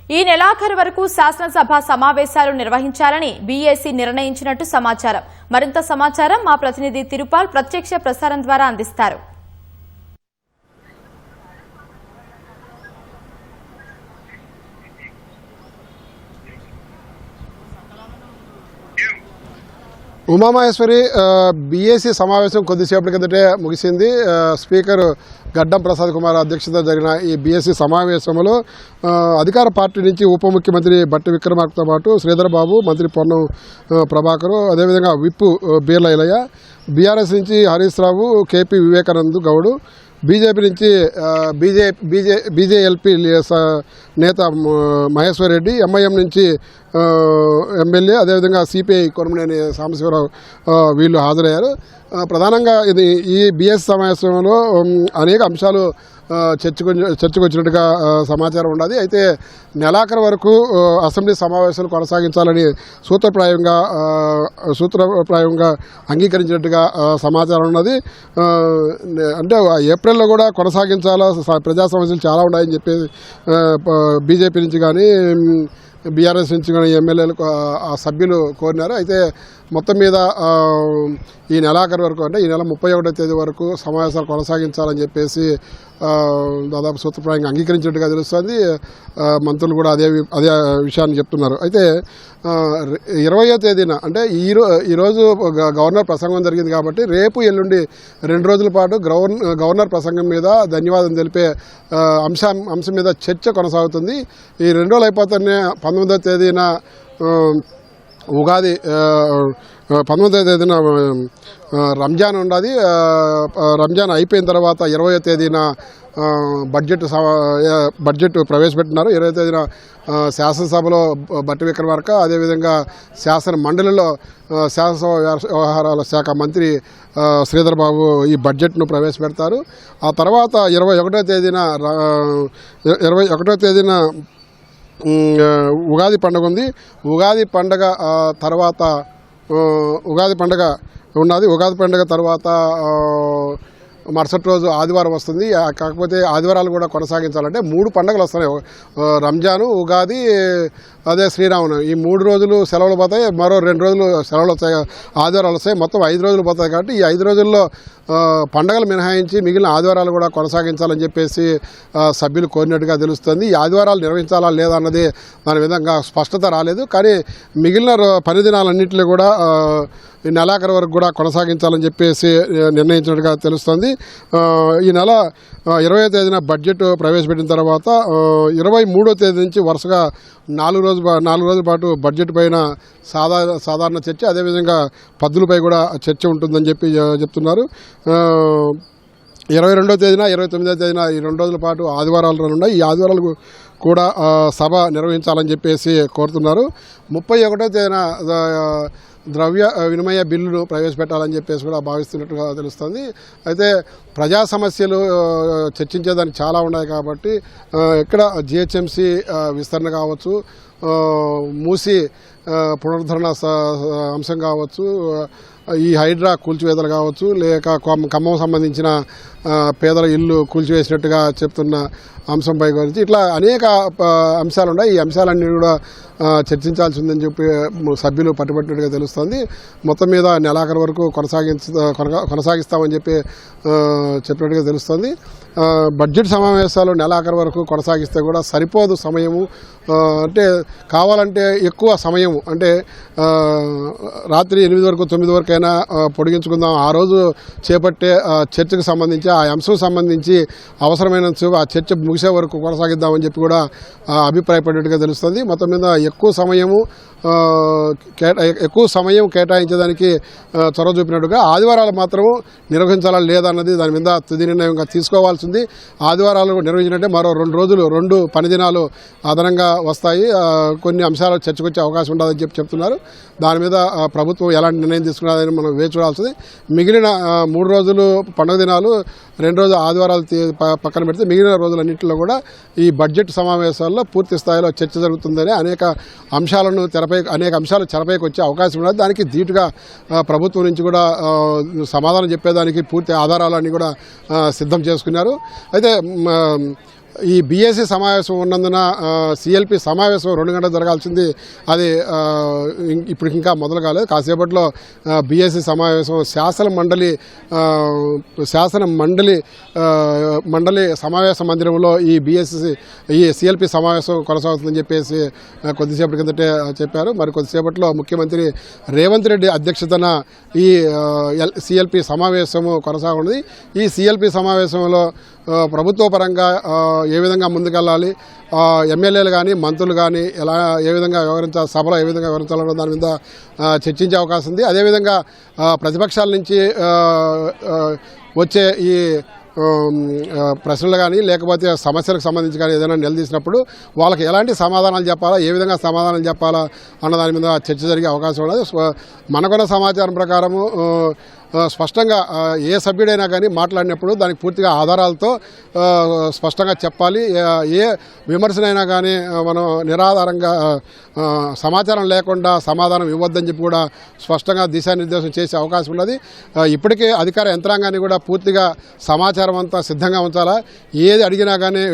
ఈ నెలాఖరు వరకు శాసనసభ సమావేశాలు నిర్వహించాలని బీఏసీ నిర్ణయించినట్టు సమాచారం. మరింత సమాచారం మా ప్రతినిధి తిరుపాల్ ప్రత్యక్ష ప్రసారం ద్వారా అందిస్తారు. ఉమామహేశ్వరి బీఏసీ సమావేశం కొద్దిసేపటి కిందటే ముగిసింది. స్పీకర్ గడ్డం ప్రసాద్ కుమార్ అధ్యక్షత జరిగిన ఈ బీఏసీ సమావేశంలో అధికార పార్టీ నుంచి ఉప ముఖ్యమంత్రి బట్టి విక్రమార్కతో పాటు శ్రీధర్ బాబు, మంత్రి పొన్నం ప్రభాకర్, అదేవిధంగా విప్ బీర్ల ఇలయ్య, బీఆర్ఎస్ నుంచి హరీష్ రావు, కేపీ వివేకానంద్ గౌడ్, బీజేపీ నుంచి బీజేఎల్పీ నేత మహేశ్వర్ రెడ్డి, ఎంఐఎం నుంచి ఎమ్మెల్యే, అదేవిధంగా సిపిఐ కొరమనేని సాంబశివరావు వీళ్ళు హాజరయ్యారు. ప్రధానంగా ఈ బీఎస్ సమావేశంలో అనేక అంశాలు చర్చకు వచ్చినట్టుగా సమాచారం ఉన్నది. అయితే నెలాఖరు వరకు అసెంబ్లీ సమావేశాలు కొనసాగించాలని సూత్రప్రాయంగా అంగీకరించినట్టుగా సమాచారం ఉన్నది. అంటే ఏప్రిల్లో కూడా కొనసాగించాలా, ప్రజా సమస్యలు చాలా ఉన్నాయని చెప్పి బీజేపీ నుంచి కానీ బీఆర్ఎస్ నుంచి కానీ ఎమ్మెల్యేలు ఆ సభ్యులు కోరినారు. అయితే మొత్తం మీద ఈ నెలాఖరు వరకు అంటే ఈ నెల 31వ తేదీ వరకు సమావేశాలు కొనసాగించాలని చెప్పేసి దాదాపు సూత్రప్రాయంగా అంగీకరించినట్టుగా తెలుస్తుంది. మంత్రులు కూడా అదే విషయాన్ని చెప్తున్నారు. అయితే 20వ తేదీన అంటే ఈరోజు గవర్నర్ ప్రసంగం జరిగింది కాబట్టి రేపు ఎల్లుండి 2 రోజుల పాటు గవర్నర్ ప్రసంగం మీద ధన్యవాదం తెలిపే అంశం మీద చర్చ కొనసాగుతుంది. ఈ 2 రోజులు అయిపోతేనే 19వ తేదీన ఉగాది, 19వ తేదీన రంజాన్ ఉన్నది. రంజాన్ అయిపోయిన తర్వాత 20వ తేదీన బడ్జెట్ ప్రవేశపెట్టినారు. 20వ తేదీన శాసనసభలో బట్టి విక్రమార్క, అదేవిధంగా శాసన మండలిలో శాసనసభ వ్యవహారాల శాఖ మంత్రి శ్రీధర్ బాబు ఈ బడ్జెట్ను ప్రవేశపెడతారు. ఆ తర్వాత 21వ తేదీన ఉగాది పండుగ ఉంది. ఉగాది పండుగ తర్వాత ఉగాది పండుగ ఉన్నది. ఉగాది పండుగ తర్వాత మరుసటి రోజు ఆదివారం వస్తుంది. కాకపోతే ఆదివారాలు కూడా కొనసాగించాలంటే 3 పండుగలు వస్తున్నాయి. రంజాను, ఉగాది, అదే శ్రీరామనవమి. ఈ 3 రోజులు సెలవులు పోతాయి, మరో 2 రోజులు సెలవులు వస్తాయి, ఆదివారాలు వస్తాయి. మొత్తం 5 రోజులు పోతాయి. కాబట్టి ఈ 5 రోజుల్లో పండుగలు మినహాయించి మిగిలిన ఆదివారాలు కూడా కొనసాగించాలని చెప్పేసి సభ్యులు కోరినట్టుగా తెలుస్తుంది. ఈ ఆదివారాలు నిర్వహించాలా లేదా అన్నది దాని విధంగా స్పష్టత రాలేదు. కానీ మిగిలిన పని దినాలన్నింటినీ కూడా ఈ నెలాఖరు వరకు కూడా కొనసాగించాలని చెప్పేసి నిర్ణయించినట్టుగా తెలుస్తుంది. ఈ నెల 20వ తేదీన బడ్జెట్ ప్రవేశపెట్టిన తర్వాత 23వ తేదీ నుంచి వరుసగా 4 రోజుల పాటు బడ్జెట్ పైన సాధారణ చర్చ, అదేవిధంగా పద్దులపై కూడా చర్చ ఉంటుందని చెప్తున్నారు. 22వ తేదీన 29వ తేదీన ఈ 2 రోజుల పాటు ఆదివారాలు ఉన్నాయి. ఈ ఆదివారాలకు కూడా సభ నిర్వహించాలని చెప్పేసి కోరుతున్నారు. 31వ తేదీన ద్రవ్య వినిమయ బిల్లును ప్రవేశపెట్టాలని చెప్పేసి కూడా భావిస్తున్నట్టుగా తెలుస్తుంది. అయితే ప్రజా సమస్యలు చర్చించేదానికి చాలా ఉన్నాయి కాబట్టి ఇక్కడ జిహెచ్ఎంసీ విస్తరణ కావచ్చు, మూసి పునరుద్ధరణ అంశం కావచ్చు, ఈ హైడ్రా కూల్చివేతలు కావచ్చు, లేక ఖమ్మం సంబంధించిన పేదల ఇల్లు కూల్చివేసినట్టుగా చెప్తున్న అంశంపై గురించి ఇట్లా అనేక అంశాలు ఉన్నాయి. ఈ అంశాలన్నీ కూడా చర్చించాల్సి ఉందని చెప్పి సభ్యులు పట్టుబట్టినట్టుగా తెలుస్తుంది. మొత్తం మీద నెలాఖరు వరకు కొనసాగిస్తామని చెప్పి చెప్పినట్టుగా తెలుస్తుంది. బడ్జెట్ సమావేశాలు నెలాఖరు వరకు కొనసాగిస్తే కూడా సరిపోదు సమయము. అంటే కావాలంటే ఎక్కువ సమయము, అంటే రాత్రి 8 వరకు 9 వరకైనా పొడిగించుకుందాం. ఆ రోజు చేపట్టే చర్చకు సంబంధించి ఆ అంశం సంబంధించి అవసరమైన ఆ చర్చ ముగిసే వరకు కొనసాగిద్దామని చెప్పి కూడా అభిప్రాయపడినట్టుగా తెలుస్తుంది. మొత్తం మీద ఎక్కువ సమయం కేటాయించడానికి చొరవ చూపినట్టుగా ఆదివారాలు మాత్రము నిర్వహించాలా లేదా అన్నది దాని మీద తుది నిర్ణయంగా తీసుకోవాల్సింది. ఆదివారాలు నిర్వహించినట్టే మరో 2 పని దినాలు అదనంగా వస్తాయి. కొన్ని అంశాలు చర్చకొచ్చే అవకాశం ఉండదని చెప్తున్నారు. దాని మీద ప్రభుత్వం ఎలాంటి నిర్ణయం తీసుకున్నదని మనం వేచి చూడాల్సింది. మిగిలిన 3 రోజులు పండుగ దినాలు, 2 రోజులు ఆదివారాలు పక్కన పెడితే మిగిలిన రోజులన్నింటిలో కూడా ఈ బడ్జెట్ సమావేశాల్లో పూర్తి స్థాయిలో చర్చ జరుగుతుందని అనేక అంశాలు తెరపైకి వచ్చే అవకాశం ఉన్నది. దానికి ధీటుగా ప్రభుత్వం నుంచి కూడా సమాధానం చెప్పేదానికి పూర్తి ఆధారాలన్నీ కూడా సిద్ధం చేసుకున్నారు. అయితే ఈ బీఎస్సీ సమావేశం ఉన్నందున సిఎల్పి సమావేశం 2 గంటలు జరగాల్సింది అది ఇప్పుడు ఇంకా మొదలు కాలేదు. కాసేపట్లో బీఎస్సీ సమావేశం శాసన మండలి సమావేశ మందిరంలో ఈ సిఎల్పి సమావేశం కొనసాగుతుందని చెప్పేసి కొద్దిసేపటి కిందటే చెప్పారు. మరి కొద్దిసేపట్లో ముఖ్యమంత్రి రేవంత్ రెడ్డి అధ్యక్షతన ఈ సిఎల్పి సమావేశము కొనసాగుతుంది. ఈ సిఎల్పి సమావేశంలో ప్రభుత్వ పరంగా ఏ విధంగా ముందుకెళ్ళాలి, ఎమ్మెల్యేలు కానీ మంత్రులు కానీ ఏ విధంగా వ్యవహరించాలి, సభలో ఏ విధంగా వ్యవహరించాలన్న దాని మీద చర్చించే అవకాశం ఉంది. అదేవిధంగా ప్రతిపక్షాల నుంచి వచ్చే ఈ ప్రశ్నలు కానీ లేకపోతే సమస్యలకు సంబంధించి కానీ ఏదైనా నిలదీసినప్పుడు వాళ్ళకి ఎలాంటి సమాధానాలు చెప్పాలా, ఏ విధంగా సమాధానాలు చెప్పాలా అన్న దాని మీద చర్చ జరిగే అవకాశం ఉన్నది. మనకున్న సమాచారం ప్రకారము స్పష్టంగా ఏ సభ్యుడైనా కానీ మాట్లాడినప్పుడు దానికి పూర్తిగా ఆధారాలతో స్పష్టంగా చెప్పాలి. ఏ విమర్శనైనా కానీ మనం నిరాధారంగా సమాచారం లేకుండా సమాధానం ఇవ్వద్దని చెప్పి కూడా స్పష్టంగా దిశానిర్దేశం చేసే అవకాశం ఉన్నది. ఇప్పటికే అధికార యంత్రాంగాన్ని కూడా పూర్తిగా సమాచారం అంతా సిద్ధంగా ఉంచాలా, ఏది అడిగినా కానీ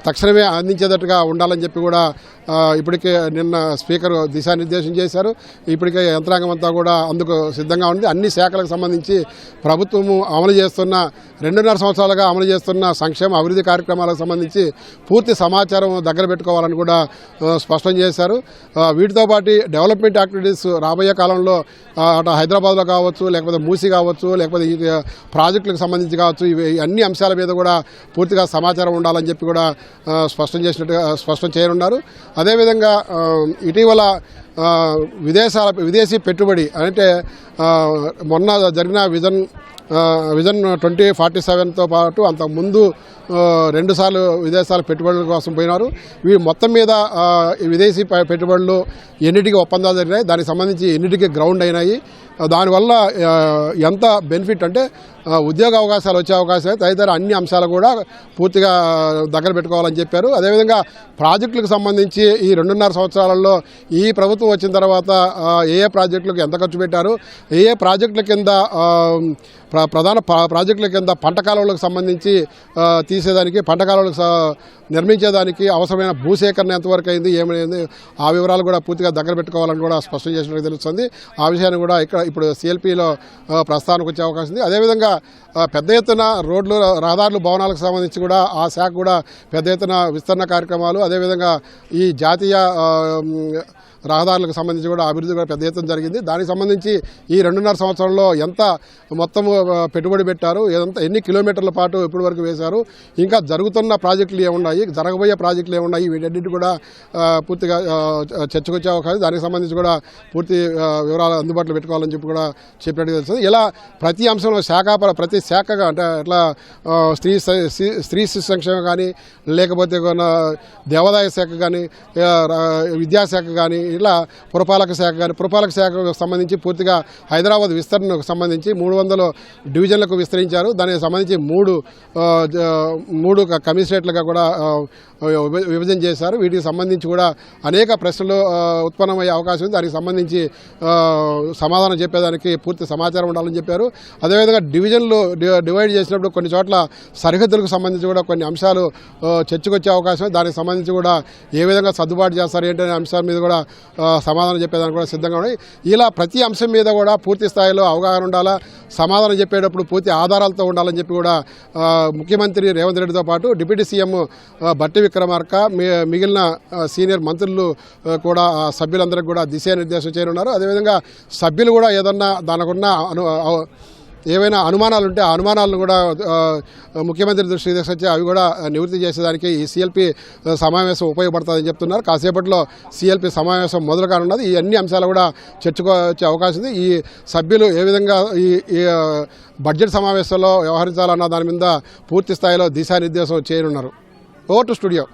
తక్షణమే అందించేటట్టుగా ఉండాలని చెప్పి కూడా ఇప్పటికే నిన్న స్పీకర్ దిశానిర్దేశం చేశారు. ఇప్పటికే యంత్రాంగం అంతా కూడా అందుకు సిద్ధంగా ఉంది. అన్ని శాఖలకు సంబంధించి ప్రభుత్వము అమలు చేస్తున్న 2.5 సంవత్సరాలుగా అమలు చేస్తున్న సంక్షేమ అభివృద్ధి కార్యక్రమాలకు సంబంధించి పూర్తి సమాచారం దగ్గర పెట్టుకోవాలని కూడా స్పష్టం చేశారు. వీటితో పాటు డెవలప్మెంట్ యాక్టివిటీస్ రాబోయే కాలంలో అటు హైదరాబాద్లో కావచ్చు, లేకపోతే మూసీ కావచ్చు, లేకపోతే ఈ ప్రాజెక్టులకు సంబంధించి కావచ్చు, ఇవి అన్ని అంశాల మీద కూడా పూర్తిగా సమాచారం ఉండాలని చెప్పి కూడా స్పష్టం చేయనున్నారు. అదేవిధంగా ఇటీవల విదేశీ పెట్టుబడి అంటే మొన్న జరిగిన విజన్ 2047తో పాటు అంతకుముందు 2 సార్లు విదేశాల పెట్టుబడుల కోసం పోయినారు. వీరు మొత్తం మీద విదేశీ పెట్టుబడులు ఎన్నిటికీ ఒప్పందాలు జరిగినాయి, దానికి సంబంధించి ఎన్నిటికీ గ్రౌండ్ అయినాయి, దానివల్ల ఎంత బెనిఫిట్ అంటే ఉద్యోగ అవకాశాలు వచ్చే అవకాశాలు తదితర అన్ని అంశాలు కూడా పూర్తిగా దగ్గర పెట్టుకోవాలని చెప్పారు. అదేవిధంగా ప్రాజెక్టులకు సంబంధించి ఈ 2.5 సంవత్సరాలలో ఈ ప్రభుత్వం వచ్చిన తర్వాత ఏ ప్రాజెక్టులకు ఎంత ఖర్చు పెట్టారు, ఏ ప్రాజెక్టుల కింద ప్రధాన ప్రాజెక్టుల కింద పంట కాలువలకు సంబంధించి తీసేదానికి, పంట కాలువలకు నిర్మించేదానికి అవసరమైన భూసేకరణ ఎంతవరకు అయింది, ఏమైంది, ఆ వివరాలు కూడా పూర్తిగా దగ్గర పెట్టుకోవాలని కూడా స్పష్టం చేసినట్టు తెలుస్తుంది. ఆ విషయాన్ని కూడా ఇప్పుడు సిఎల్పిలో ప్రస్తావనకు వచ్చే అవకాశం ఉంది. అదేవిధంగా పెద్ద ఎత్తున రోడ్లు, రహదారులు, భవనాలకు సంబంధించి కూడా ఆ శాఖ కూడా పెద్ద ఎత్తున విస్తరణ కార్యక్రమాలు, అదేవిధంగా ఈ జాతీయ రహదారులకు సంబంధించి కూడా అభివృద్ధి కూడా పెద్ద ఎత్తున జరిగింది. దానికి సంబంధించి ఈ 2.5 సంవత్సరంలో ఎంత మొత్తము పెట్టుబడి పెట్టారు, ఎన్ని కిలోమీటర్ల పాటు ఇప్పటి వరకు వేశారు, ఇంకా జరుగుతున్న ప్రాజెక్టులు ఏమున్నాయి, జరగబోయే ప్రాజెక్టులు ఏమున్నాయి, వీటన్నిటి కూడా పూర్తిగా చర్చకొచ్చే అవకాశం. దానికి సంబంధించి కూడా పూర్తి వివరాలు అందుబాటులో పెట్టుకోవాలని చెప్పి కూడా చెప్పినట్టు తెలుస్తుంది. ఇలా ప్రతి అంశంలో ప్రతి శాఖగా అంటే ఎట్లా స్త్రీ శిశు సంక్షేమం కానీ, లేకపోతే దేవాదాయ శాఖ కానీ, విద్యాశాఖ కానీ, ఇలా పురపాలక శాఖ కానీ, పురపాలక శాఖకు సంబంధించి పూర్తిగా హైదరాబాద్ విస్తరణకు సంబంధించి 300 డివిజన్లకు విస్తరించారు. దానికి సంబంధించి మూడు కమిషనరేట్లుగా కూడా విభజన చేశారు. వీటికి సంబంధించి కూడా అనేక ప్రశ్నలు ఉత్పన్నమయ్యే అవకాశం ఉంది. దానికి సంబంధించి సమాధానం చెప్పేదానికి పూర్తి సమాచారం ఉండాలని చెప్పారు. అదేవిధంగా డివిజన్లు డివైడ్ చేసినప్పుడు కొన్ని చోట్ల సరిహద్దులకు సంబంధించి కూడా కొన్ని అంశాలు చర్చకొచ్చే అవకాశం, దానికి సంబంధించి కూడా ఏ విధంగా సర్దుబాటు చేస్తారు ఏంటనే అంశాల మీద కూడా సమాధానం చెప్పేదానికి కూడా సిద్ధంగా ఉన్నాయి. ఇలా ప్రతి అంశం మీద కూడా పూర్తి స్థాయిలో అవగాహన ఉండాలా, సమాధానం చెప్పేటప్పుడు పూర్తి ఆధారాలతో ఉండాలని చెప్పి కూడా ముఖ్యమంత్రి రేవంత్ రెడ్డితో పాటు డిప్యూటీ సీఎం బట్టి విక్రమార్క, మిగిలిన సీనియర్ మంత్రులు కూడా సభ్యులందరికీ కూడా దిశానిర్దేశం చేయనున్నారు. అదేవిధంగా సభ్యులు కూడా ఏదన్నా దానికున్న ఏవైనా అనుమానాలు ఉంటే ఆ అనుమానాలను కూడా ముఖ్యమంత్రి దృష్టికి తీసుకొచ్చి అవి కూడా నివృత్తి చేసేదానికి ఈ సిఎల్పి సమావేశం ఉపయోగపడుతుందని చెప్తున్నారు. కాసేపట్లో సిఎల్పి సమావేశం మొదలు కానున్నది. ఈ అన్ని అంశాలు కూడా చర్చకొచ్చే అవకాశం ఉంది. ఈ సభ్యులు ఏ విధంగా ఈ బడ్జెట్ సమావేశంలో వ్యవహరించాలన్న దాని మీద పూర్తి స్థాయిలో దిశానిర్దేశం చేయనున్నారు. Over to studio.